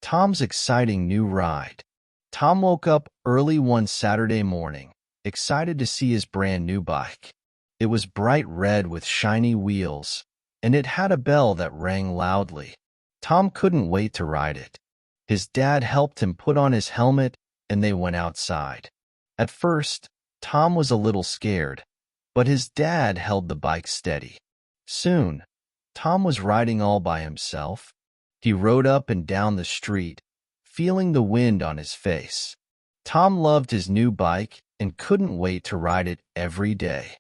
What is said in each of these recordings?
Tom's exciting new ride. Tom woke up early one Saturday morning, excited to see his brand new bike. It was bright red with shiny wheels, and it had a bell that rang loudly. Tom couldn't wait to ride it. His dad helped him put on his helmet, and they went outside. At first, Tom was a little scared, but his dad held the bike steady. Soon, Tom was riding all by himself. He rode up and down the street, feeling the wind on his face. Tom loved his new bike and couldn't wait to ride it every day.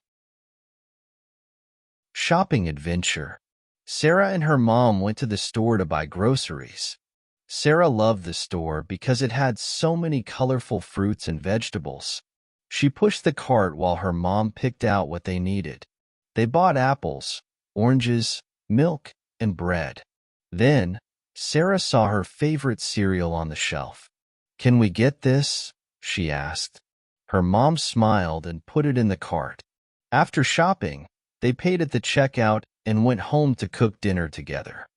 Shopping adventure. Sarah and her mom went to the store to buy groceries. Sarah loved the store because it had so many colorful fruits and vegetables. She pushed the cart while her mom picked out what they needed. They bought apples, oranges, milk, and bread. Then, Sarah saw her favorite cereal on the shelf. "Can we get this?" she asked. Her mom smiled and put it in the cart. After shopping, they paid at the checkout and went home to cook dinner together.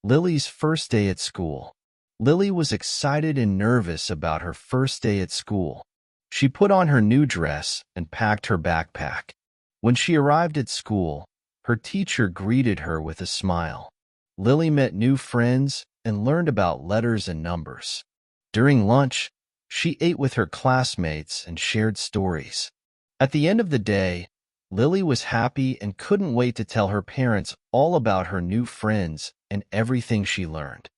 Lily's first day at school. Lily was excited and nervous about her first day at school. She put on her new dress and packed her backpack. When she arrived at school, her teacher greeted her with a smile. Lily met new friends and learned about letters and numbers. During lunch, she ate with her classmates and shared stories. At the end of the day, Lily was happy and couldn't wait to tell her parents all about her new friends and everything she learned.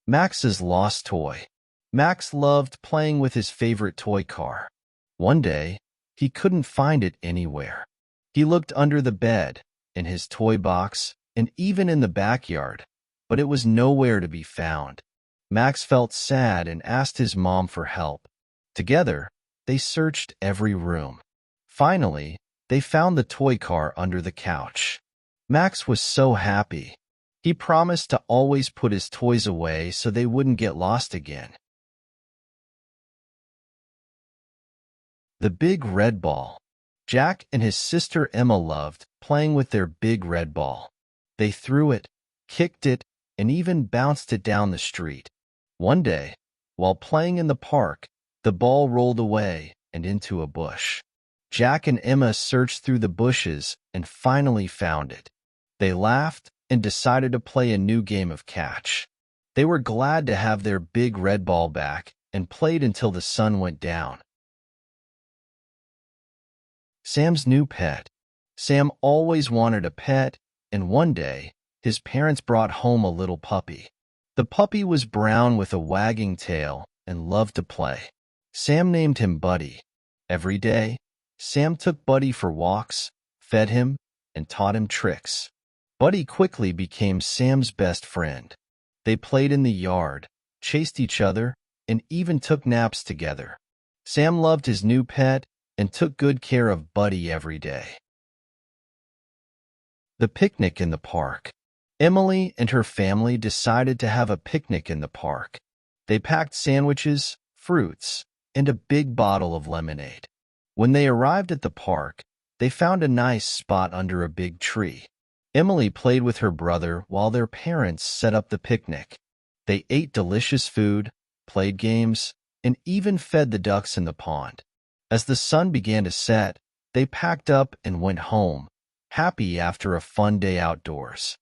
Max's lost toy. Max loved playing with his favorite toy car. One day, he couldn't find it anywhere. He looked under the bed, in his toy box, and even in the backyard, but it was nowhere to be found. Max felt sad and asked his mom for help. Together, they searched every room. Finally, they found the toy car under the couch. Max was so happy. He promised to always put his toys away so they wouldn't get lost again. The big red ball. Jack and his sister Emma loved playing with their big red ball. They threw it, kicked it, and even bounced it down the street. One day, while playing in the park, the ball rolled away and into a bush. Jack and Emma searched through the bushes and finally found it. They laughed and decided to play a new game of catch. They were glad to have their big red ball back and played until the sun went down. Sam's new pet. Sam always wanted a pet, and one day, his parents brought home a little puppy. The puppy was brown with a wagging tail and loved to play. Sam named him Buddy. Every day, Sam took Buddy for walks, fed him, and taught him tricks. Buddy quickly became Sam's best friend. They played in the yard, chased each other, and even took naps together. Sam loved his new pet and took good care of Buddy every day. The picnic in the park. Emily and her family decided to have a picnic in the park. They packed sandwiches, fruits, and a big bottle of lemonade. When they arrived at the park, they found a nice spot under a big tree. Emily played with her brother while their parents set up the picnic. They ate delicious food, played games, and even fed the ducks in the pond. As the sun began to set, they packed up and went home, happy after a fun day outdoors.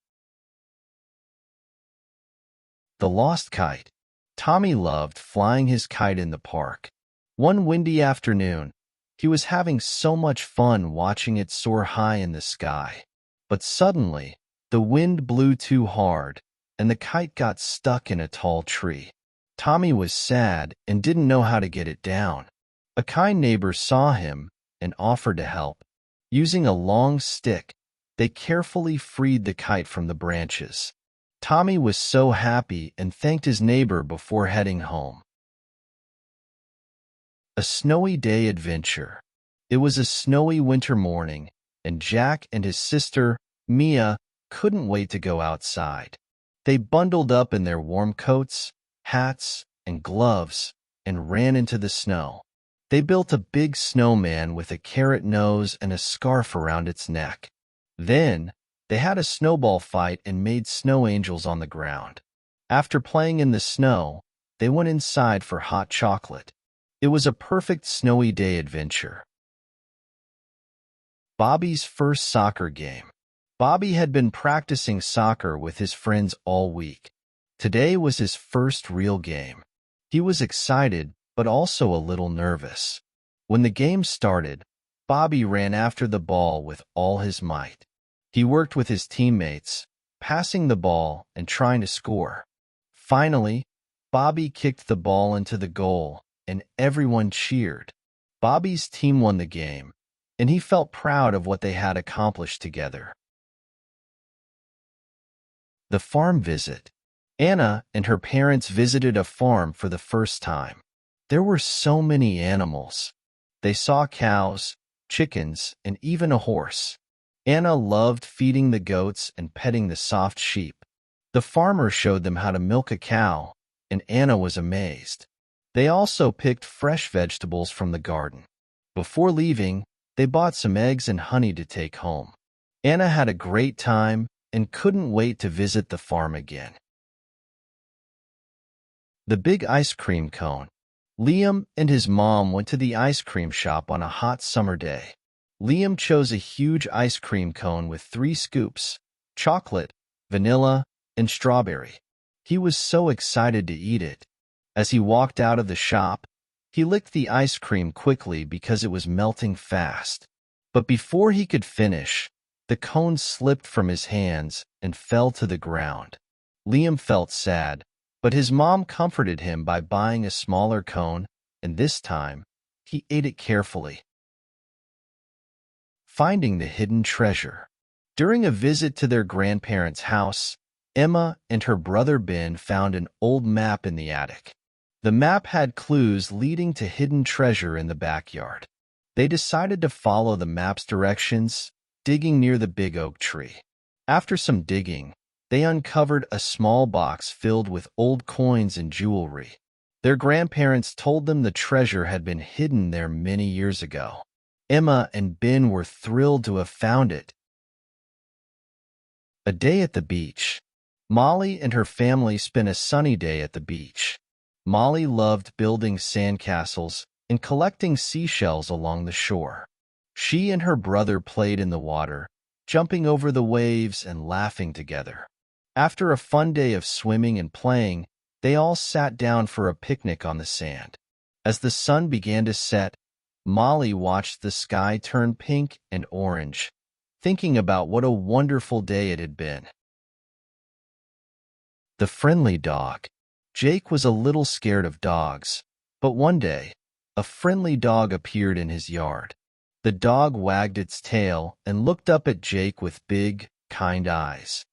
The lost kite. Tommy loved flying his kite in the park. One windy afternoon, he was having so much fun watching it soar high in the sky. But suddenly, the wind blew too hard, and the kite got stuck in a tall tree. Tommy was sad and didn't know how to get it down. A kind neighbor saw him and offered to help. Using a long stick, they carefully freed the kite from the branches. Tommy was so happy and thanked his neighbor before heading home. A snowy day adventure. It was a snowy winter morning, and Jack and his sister, Mia, couldn't wait to go outside. They bundled up in their warm coats, hats, and gloves and ran into the snow. They built a big snowman with a carrot nose and a scarf around its neck. Then, They had a snowball fight and made snow angels on the ground. After playing in the snow, they went inside for hot chocolate. It was a perfect snowy day adventure. Bobby's first soccer game. Bobby had been practicing soccer with his friends all week. Today was his first real game. He was excited, but also a little nervous. When the game started, Bobby ran after the ball with all his might. He worked with his teammates, passing the ball and trying to score. Finally, Bobby kicked the ball into the goal, and everyone cheered. Bobby's team won the game, and he felt proud of what they had accomplished together. The farm visit. Anna and her parents visited a farm for the first time. There were so many animals. They saw cows, chickens, and even a horse. Anna loved feeding the goats and petting the soft sheep. The farmer showed them how to milk a cow, and Anna was amazed. They also picked fresh vegetables from the garden. Before leaving, they bought some eggs and honey to take home. Anna had a great time and couldn't wait to visit the farm again. The big ice cream cone. Liam and his mom went to the ice cream shop on a hot summer day. Liam chose a huge ice cream cone with 3 scoops, chocolate, vanilla, and strawberry. He was so excited to eat it. As he walked out of the shop, he licked the ice cream quickly because it was melting fast. But before he could finish, the cone slipped from his hands and fell to the ground. Liam felt sad, but his mom comforted him by buying a smaller cone, and this time, he ate it carefully. Finding the hidden treasure. During a visit to their grandparents' house, Emma and her brother Ben found an old map in the attic. The map had clues leading to hidden treasure in the backyard. They decided to follow the map's directions, digging near the big oak tree. After some digging, they uncovered a small box filled with old coins and jewelry. Their grandparents told them the treasure had been hidden there many years ago. Emma and Ben were thrilled to have found it. A day at the beach. Molly and her family spent a sunny day at the beach. Molly loved building sandcastles and collecting seashells along the shore. She and her brother played in the water, jumping over the waves and laughing together. After a fun day of swimming and playing, they all sat down for a picnic on the sand. As the sun began to set, Molly watched the sky turn pink and orange, thinking about what a wonderful day it had been. The friendly dog. Jake was a little scared of dogs, but one day, a friendly dog appeared in his yard. The dog wagged its tail and looked up at Jake with big, kind eyes.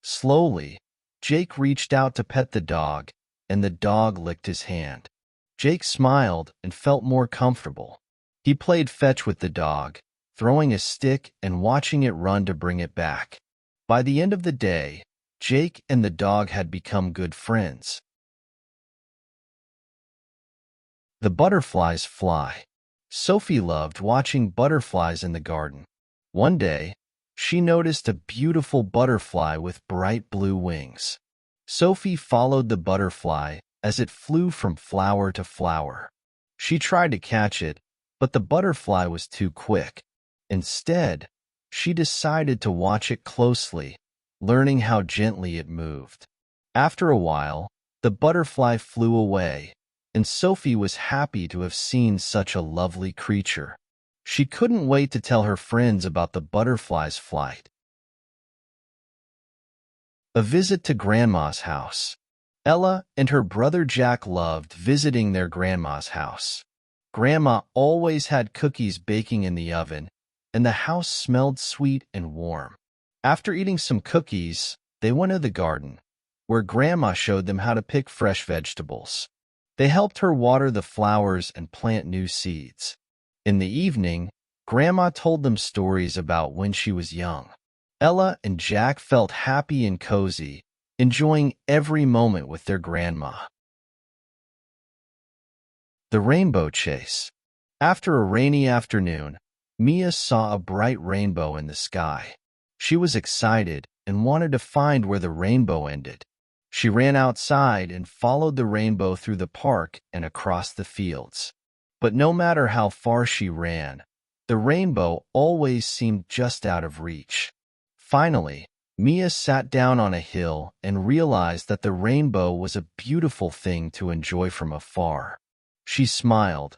Slowly, Jake reached out to pet the dog, and the dog licked his hand. Jake smiled and felt more comfortable. He played fetch with the dog, throwing a stick and watching it run to bring it back. By the end of the day, Jake and the dog had become good friends. The butterflies fly. Sophie loved watching butterflies in the garden. One day, she noticed a beautiful butterfly with bright blue wings. Sophie followed the butterfly as it flew from flower to flower. She tried to catch it, but the butterfly was too quick. Instead, she decided to watch it closely, learning how gently it moved. After a while, the butterfly flew away, and Sophie was happy to have seen such a lovely creature. She couldn't wait to tell her friends about the butterfly's flight. A visit to Grandma's house. Ella and her brother Jack loved visiting their grandma's house. Grandma always had cookies baking in the oven, and the house smelled sweet and warm. After eating some cookies, they went to the garden, where Grandma showed them how to pick fresh vegetables. They helped her water the flowers and plant new seeds. In the evening, Grandma told them stories about when she was young. Ella and Jack felt happy and cozy, enjoying every moment with their grandma. The rainbow chase. After a rainy afternoon, Mia saw a bright rainbow in the sky. She was excited and wanted to find where the rainbow ended. She ran outside and followed the rainbow through the park and across the fields. But no matter how far she ran, the rainbow always seemed just out of reach. Finally, Mia sat down on a hill and realized that the rainbow was a beautiful thing to enjoy from afar. She smiled,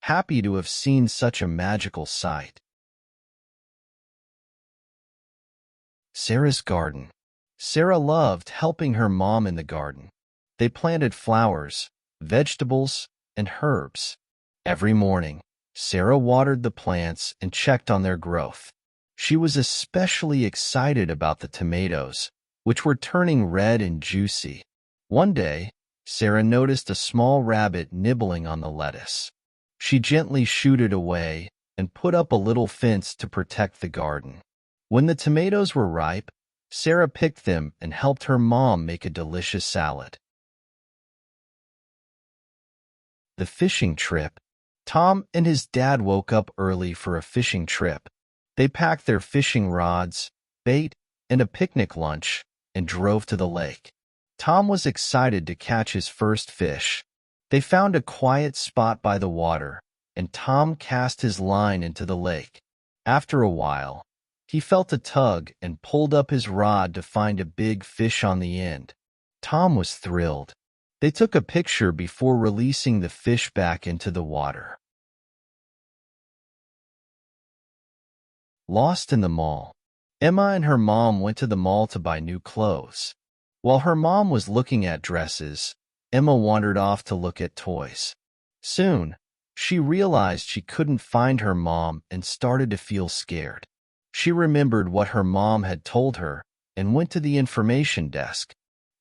happy to have seen such a magical sight. Sarah's garden. Sarah loved helping her mom in the garden. They planted flowers, vegetables, and herbs. Every morning, Sarah watered the plants and checked on their growth. She was especially excited about the tomatoes, which were turning red and juicy. One day, Sarah noticed a small rabbit nibbling on the lettuce. She gently shooed it away and put up a little fence to protect the garden. When the tomatoes were ripe, Sarah picked them and helped her mom make a delicious salad. The fishing trip. Tom and his dad woke up early for a fishing trip. They packed their fishing rods, bait, and a picnic lunch and drove to the lake. Tom was excited to catch his first fish. They found a quiet spot by the water, and Tom cast his line into the lake. After a while, he felt a tug and pulled up his rod to find a big fish on the end. Tom was thrilled. They took a picture before releasing the fish back into the water. Lost in the mall. Emma and her mom went to the mall to buy new clothes. While her mom was looking at dresses, Emma wandered off to look at toys. Soon, she realized she couldn't find her mom and started to feel scared. She remembered what her mom had told her and went to the information desk.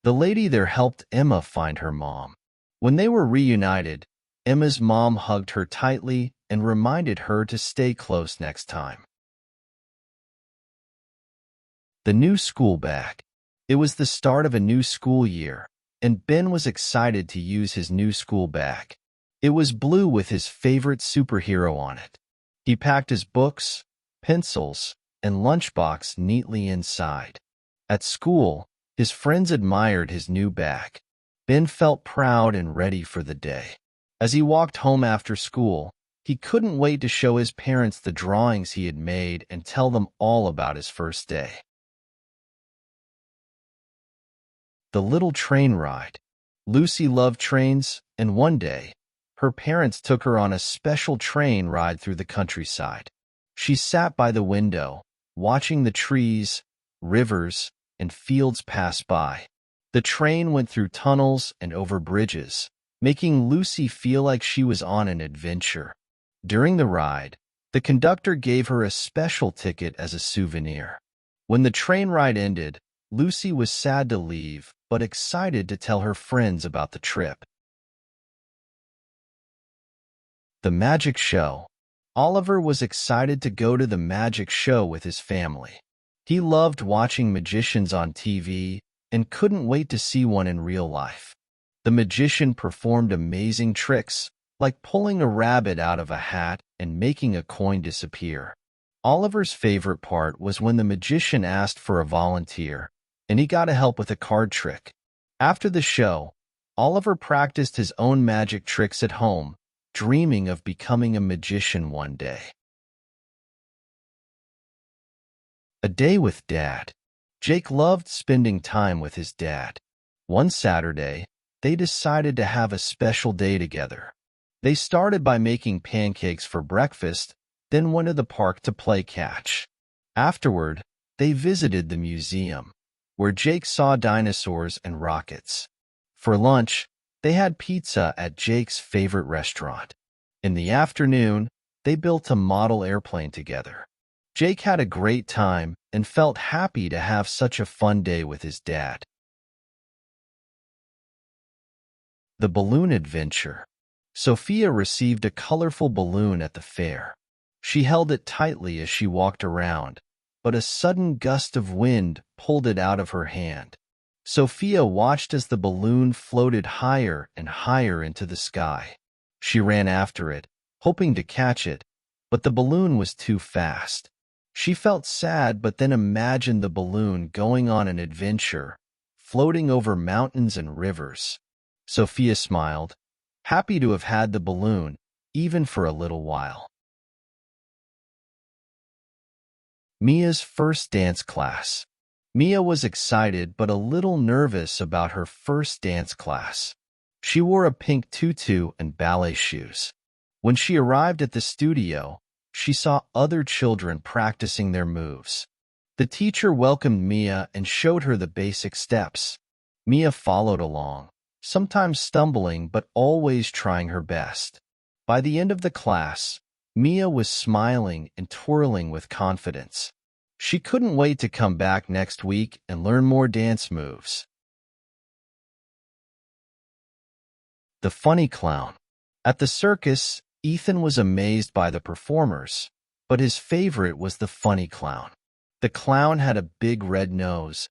The lady there helped Emma find her mom. When they were reunited, Emma's mom hugged her tightly and reminded her to stay close next time. The new school bag. It was the start of a new school year, and Ben was excited to use his new school bag. It was blue with his favorite superhero on it. He packed his books, pencils, and lunchbox neatly inside. At school, his friends admired his new bag. Ben felt proud and ready for the day. As he walked home after school, he couldn't wait to show his parents the drawings he had made and tell them all about his first day. The little train ride. Lucy loved trains, and one day, her parents took her on a special train ride through the countryside. She sat by the window, watching the trees, rivers, and fields pass by. The train went through tunnels and over bridges, making Lucy feel like she was on an adventure. During the ride, the conductor gave her a special ticket as a souvenir. When the train ride ended, Lucy was sad to leave, but excited to tell her friends about the trip. The magic show. Oliver was excited to go to the magic show with his family. He loved watching magicians on TV and couldn't wait to see one in real life. The magician performed amazing tricks, like pulling a rabbit out of a hat and making a coin disappear. Oliver's favorite part was when the magician asked for a volunteer, and he got to help with a card trick. After the show, Oliver practiced his own magic tricks at home, dreaming of becoming a magician one day. A day with Dad. Jake loved spending time with his dad. One Saturday, they decided to have a special day together. They started by making pancakes for breakfast, then went to the park to play catch. Afterward, they visited the museum, where Jake saw dinosaurs and rockets. For lunch, they had pizza at Jake's favorite restaurant. In the afternoon, they built a model airplane together. Jake had a great time and felt happy to have such a fun day with his dad. The balloon adventure. Sophia received a colorful balloon at the fair. She held it tightly as she walked around, but a sudden gust of wind pulled it out of her hand. Sophia watched as the balloon floated higher and higher into the sky. She ran after it, hoping to catch it, but the balloon was too fast. She felt sad but then imagined the balloon going on an adventure, floating over mountains and rivers. Sophia smiled, happy to have had the balloon, even for a little while. Mia's first dance class. Mia was excited but a little nervous about her first dance class. She wore a pink tutu and ballet shoes. When she arrived at the studio, she saw other children practicing their moves. The teacher welcomed Mia and showed her the basic steps. Mia followed along, sometimes stumbling but always trying her best. By the end of the class, Mia was smiling and twirling with confidence. She couldn't wait to come back next week and learn more dance moves. The funny clown. At the circus, Ethan was amazed by the performers, but his favorite was the funny clown. The clown had a big red nose,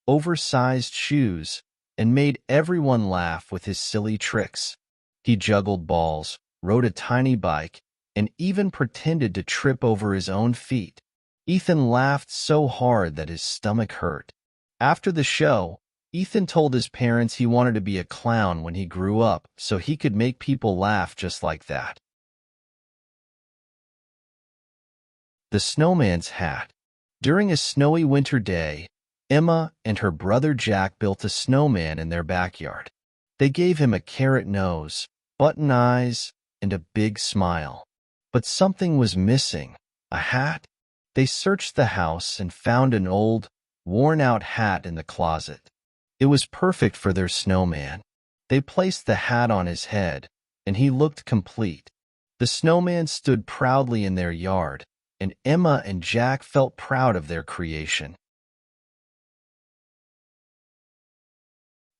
oversized shoes, and made everyone laugh with his silly tricks. He juggled balls, rode a tiny bike, and even pretended to trip over his own feet. Ethan laughed so hard that his stomach hurt. After the show, Ethan told his parents he wanted to be a clown when he grew up so he could make people laugh just like that. The Snowman's Hat. During a snowy winter day, Emma and her brother Jack built a snowman in their backyard. They gave him a carrot nose, button eyes, and a big smile. But something was missing. A hat? They searched the house and found an old, worn-out hat in the closet. It was perfect for their snowman. They placed the hat on his head, and he looked complete. The snowman stood proudly in their yard, and Emma and Jack felt proud of their creation.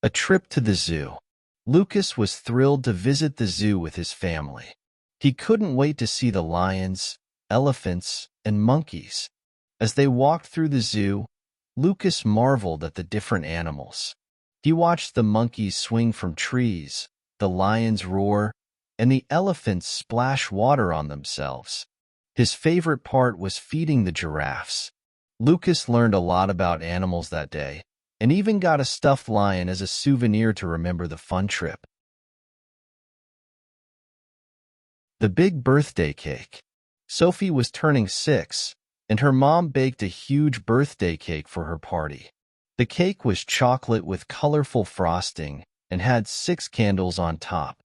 A trip to the zoo. Lucas was thrilled to visit the zoo with his family. He couldn't wait to see the lions, elephants, and monkeys. As they walked through the zoo, Lucas marveled at the different animals. He watched the monkeys swing from trees, the lions roar, and the elephants splash water on themselves. His favorite part was feeding the giraffes. Lucas learned a lot about animals that day, and even got a stuffed lion as a souvenir to remember the fun trip. The big birthday cake. Sophie was turning 6, and her mom baked a huge birthday cake for her party. The cake was chocolate with colorful frosting and had 6 candles on top.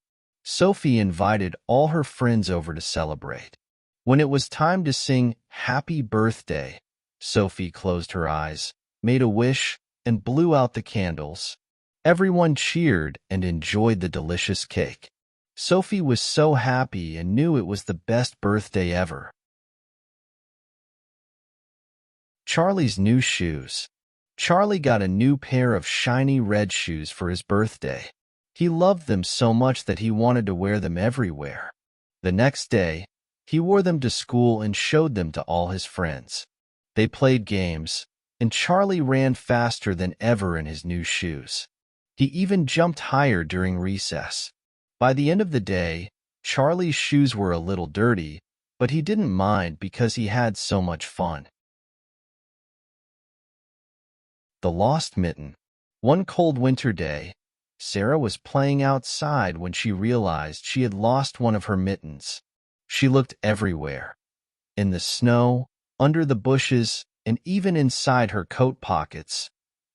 Sophie invited all her friends over to celebrate. When it was time to sing Happy Birthday, Sophie closed her eyes, made a wish, and blew out the candles. Everyone cheered and enjoyed the delicious cake. Sophie was so happy and knew it was the best birthday ever. Charlie's new shoes. Charlie got a new pair of shiny red shoes for his birthday. He loved them so much that he wanted to wear them everywhere. The next day, he wore them to school and showed them to all his friends. They played games, and Charlie ran faster than ever in his new shoes. He even jumped higher during recess. By the end of the day, Charlie's shoes were a little dirty, but he didn't mind because he had so much fun. The Lost Mitten. One cold winter day, Sarah was playing outside when she realized she had lost one of her mittens. She looked everywhere, in the snow, under the bushes, and even inside her coat pockets,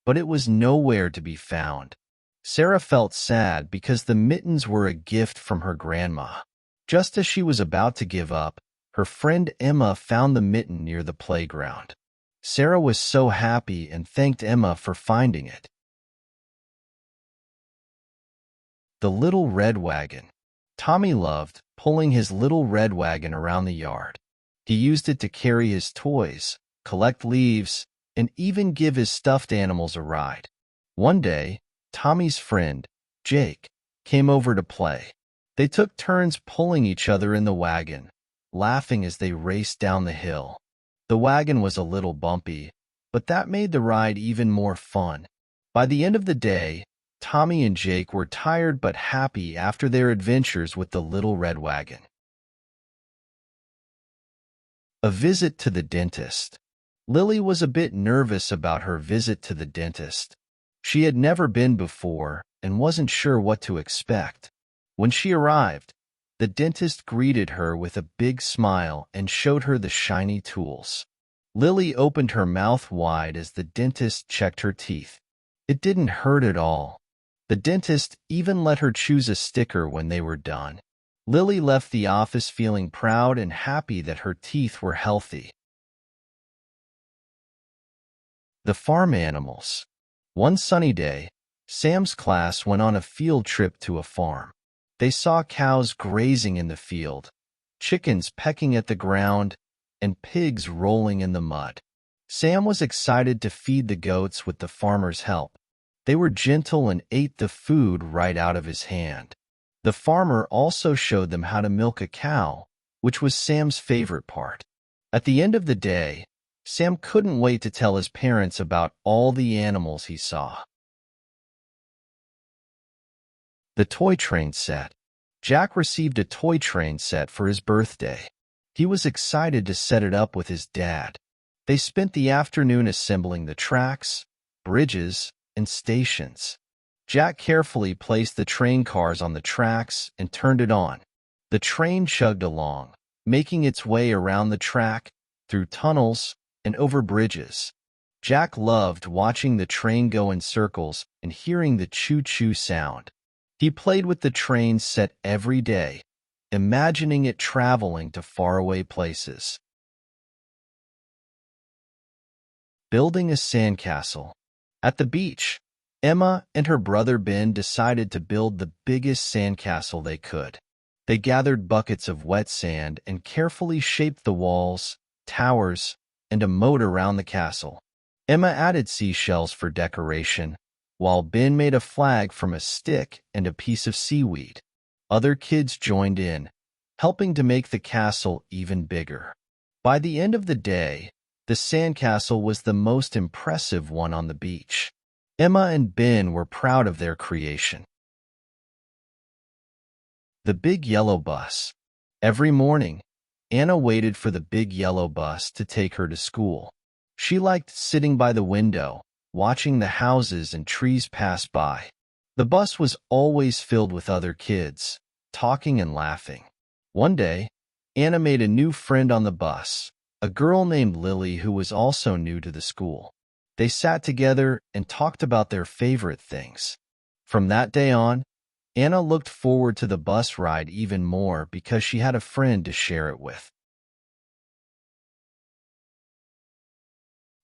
but it was nowhere to be found. Sarah felt sad because the mittens were a gift from her grandma. Just as she was about to give up, her friend Emma found the mitten near the playground. Sarah was so happy and thanked Emma for finding it. The Little Red Wagon. Tommy loved pulling his little red wagon around the yard. He used it to carry his toys, collect leaves, and even give his stuffed animals a ride. One day, Tommy's friend, Jake, came over to play. They took turns pulling each other in the wagon, laughing as they raced down the hill. The wagon was a little bumpy, but that made the ride even more fun. By the end of the day, Tommy and Jake were tired but happy after their adventures with the Little Red Wagon. A visit to the dentist. Lily was a bit nervous about her visit to the dentist. She had never been before and wasn't sure what to expect. When she arrived, the dentist greeted her with a big smile and showed her the shiny tools. Lily opened her mouth wide as the dentist checked her teeth. It didn't hurt at all. The dentist even let her choose a sticker when they were done. Lily left the office feeling proud and happy that her teeth were healthy. The farm animals. One sunny day, Sam's class went on a field trip to a farm. They saw cows grazing in the field, chickens pecking at the ground, and pigs rolling in the mud. Sam was excited to feed the goats with the farmer's help. They were gentle and ate the food right out of his hand. The farmer also showed them how to milk a cow, which was Sam's favorite part. At the end of the day, Sam couldn't wait to tell his parents about all the animals he saw. The toy train set. Jack received a toy train set for his birthday. He was excited to set it up with his dad. They spent the afternoon assembling the tracks, bridges, and stations. Jack carefully placed the train cars on the tracks and turned it on. The train chugged along, making its way around the track, through tunnels, and over bridges. Jack loved watching the train go in circles and hearing the choo-choo sound. He played with the train set every day, imagining it traveling to faraway places. Building a sandcastle. At the beach, Emma and her brother Ben decided to build the biggest sandcastle they could. They gathered buckets of wet sand and carefully shaped the walls, towers, and a moat around the castle. Emma added seashells for decoration, while Ben made a flag from a stick and a piece of seaweed. Other kids joined in, helping to make the castle even bigger. By the end of the day, the sandcastle was the most impressive one on the beach. Emma and Ben were proud of their creation. The big yellow bus. Every morning, Anna waited for the big yellow bus to take her to school. She liked sitting by the window, watching the houses and trees pass by. The bus was always filled with other kids, talking and laughing. One day, Anna made a new friend on the bus, a girl named Lily who was also new to the school. They sat together and talked about their favorite things. From that day on, Anna looked forward to the bus ride even more because she had a friend to share it with.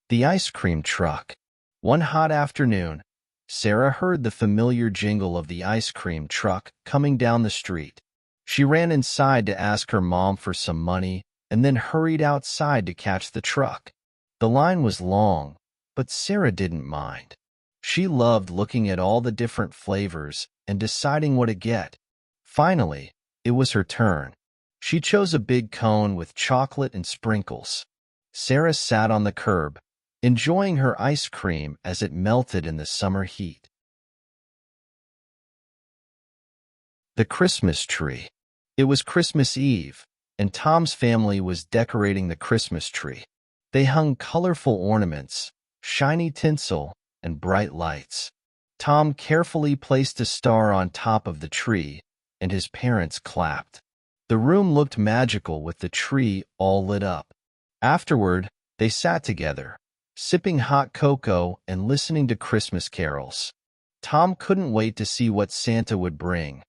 The ice cream truck. One hot afternoon, Sarah heard the familiar jingle of the ice cream truck coming down the street. She ran inside to ask her mom for some money and then hurried outside to catch the truck. The line was long, but Sarah didn't mind. She loved looking at all the different flavors and deciding what to get. Finally, it was her turn. She chose a big cone with chocolate and sprinkles. Sarah sat on the curb, enjoying her ice cream as it melted in the summer heat. The Christmas tree. It was Christmas Eve, and Tom's family was decorating the Christmas tree. They hung colorful ornaments, shiny tinsel, and bright lights. Tom carefully placed a star on top of the tree, and his parents clapped. The room looked magical with the tree all lit up. Afterward, they sat together, sipping hot cocoa and listening to Christmas carols. Tom couldn't wait to see what Santa would bring,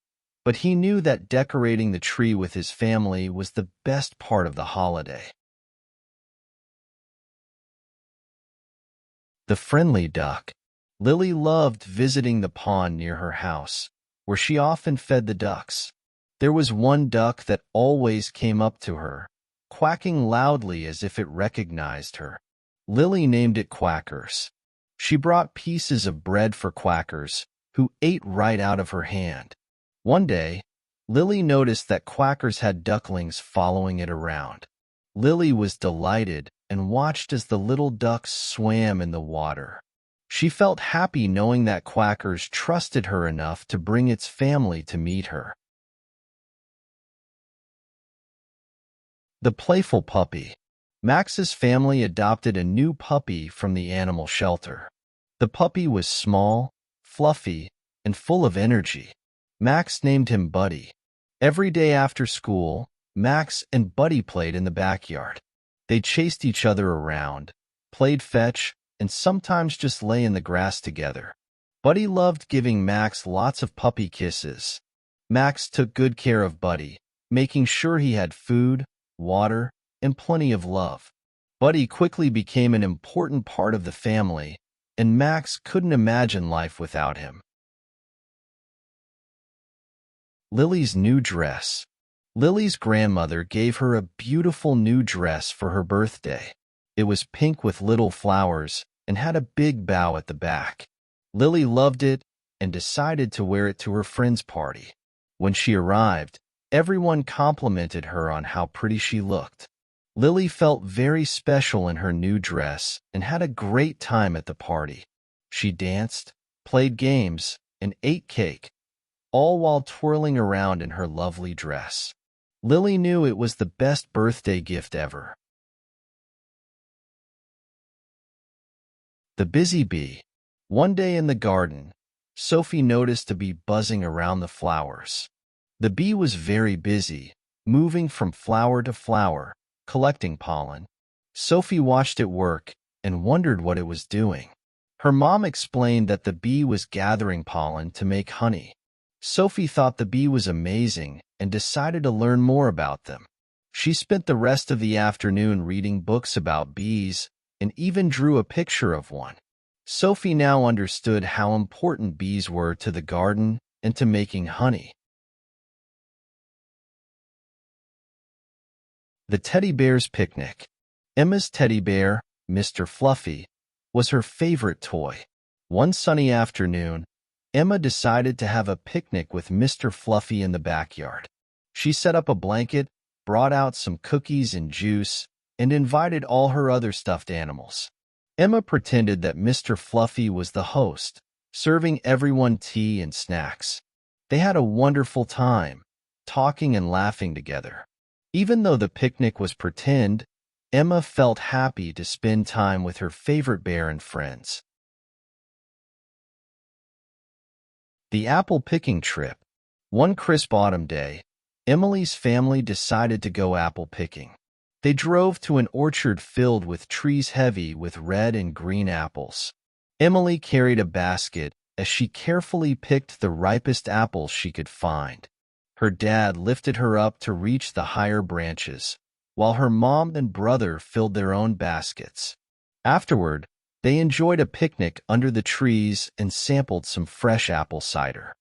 but he knew that decorating the tree with his family was the best part of the holiday. The friendly duck. Lily loved visiting the pond near her house, where she often fed the ducks. There was one duck that always came up to her, quacking loudly as if it recognized her. Lily named it Quackers. She brought pieces of bread for Quackers, who ate right out of her hand. One day, Lily noticed that Quackers had ducklings following it around. Lily was delighted and watched as the little ducks swam in the water. She felt happy knowing that Quackers trusted her enough to bring its family to meet her. The Playful Puppy. Max's family adopted a new puppy from the animal shelter. The puppy was small, fluffy, and full of energy. Max named him Buddy. Every day after school, Max and Buddy played in the backyard. They chased each other around, played fetch, and sometimes just lay in the grass together. Buddy loved giving Max lots of puppy kisses. Max took good care of Buddy, making sure he had food, water, and plenty of love. Buddy quickly became an important part of the family, and Max couldn't imagine life without him. Lily's new dress. Lily's grandmother gave her a beautiful new dress for her birthday. It was pink with little flowers and had a big bow at the back. Lily loved it and decided to wear it to her friend's party. When she arrived, everyone complimented her on how pretty she looked. Lily felt very special in her new dress and had a great time at the party. She danced, played games, and ate cake, all while twirling around in her lovely dress. Lily knew it was the best birthday gift ever. The busy bee. One day in the garden, Sophie noticed a bee buzzing around the flowers. The bee was very busy, moving from flower to flower, collecting pollen. Sophie watched it work and wondered what it was doing. Her mom explained that the bee was gathering pollen to make honey. Sophie thought the bee was amazing and decided to learn more about them. She spent the rest of the afternoon reading books about bees and even drew a picture of one. Sophie now understood how important bees were to the garden and to making honey. The teddy bear's picnic. Emma's teddy bear, Mr. Fluffy, was her favorite toy. One sunny afternoon, Emma decided to have a picnic with Mr. Fluffy in the backyard. She set up a blanket, brought out some cookies and juice, and invited all her other stuffed animals. Emma pretended that Mr. Fluffy was the host, serving everyone tea and snacks. They had a wonderful time, talking and laughing together. Even though the picnic was pretend, Emma felt happy to spend time with her favorite bear and friends. The apple picking trip. One crisp autumn day, Emily's family decided to go apple picking. They drove to an orchard filled with trees heavy with red and green apples. Emily carried a basket as she carefully picked the ripest apples she could find. Her dad lifted her up to reach the higher branches, while her mom and brother filled their own baskets. Afterward, they enjoyed a picnic under the trees and sampled some fresh apple cider.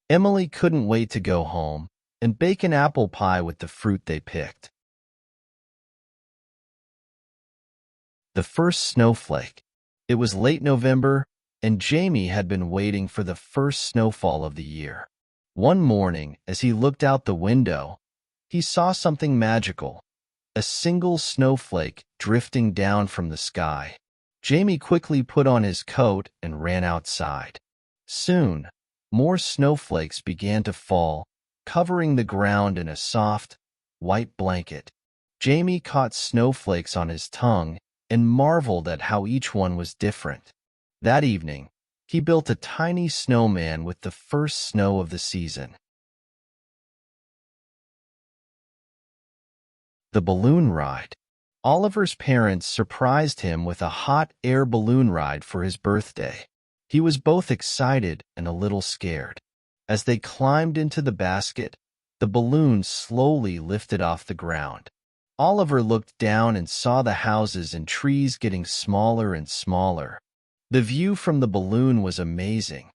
Emily couldn't wait to go home and bake an apple pie with the fruit they picked. The first snowflake. It was late November, and Jamie had been waiting for the first snowfall of the year. One morning, as he looked out the window, he saw something magical, a single snowflake drifting down from the sky. Jamie quickly put on his coat and ran outside. Soon, more snowflakes began to fall, covering the ground in a soft, white blanket. Jamie caught snowflakes on his tongue and marveled at how each one was different. That evening, he built a tiny snowman with the first snow of the season. The balloon ride. Oliver's parents surprised him with a hot air balloon ride for his birthday. He was both excited and a little scared. As they climbed into the basket, the balloon slowly lifted off the ground. Oliver looked down and saw the houses and trees getting smaller and smaller. The view from the balloon was amazing.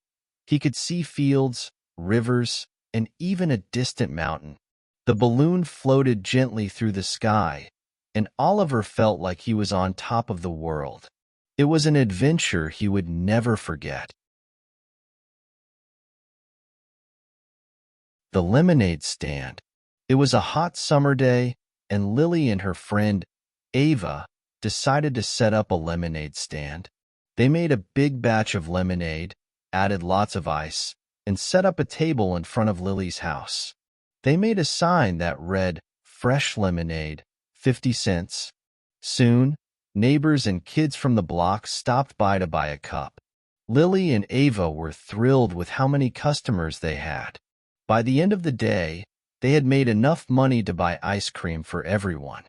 He could see fields, rivers, and even a distant mountain. The balloon floated gently through the sky, and Oliver felt like he was on top of the world. It was an adventure he would never forget. The lemonade stand. It was a hot summer day, and Lily and her friend, Ava, decided to set up a lemonade stand. They made a big batch of lemonade, added lots of ice, and set up a table in front of Lily's house. They made a sign that read, "Fresh lemonade, 50 cents." Soon, neighbors and kids from the block stopped by to buy a cup. Lily and Ava were thrilled with how many customers they had. By the end of the day, they had made enough money to buy ice cream for everyone.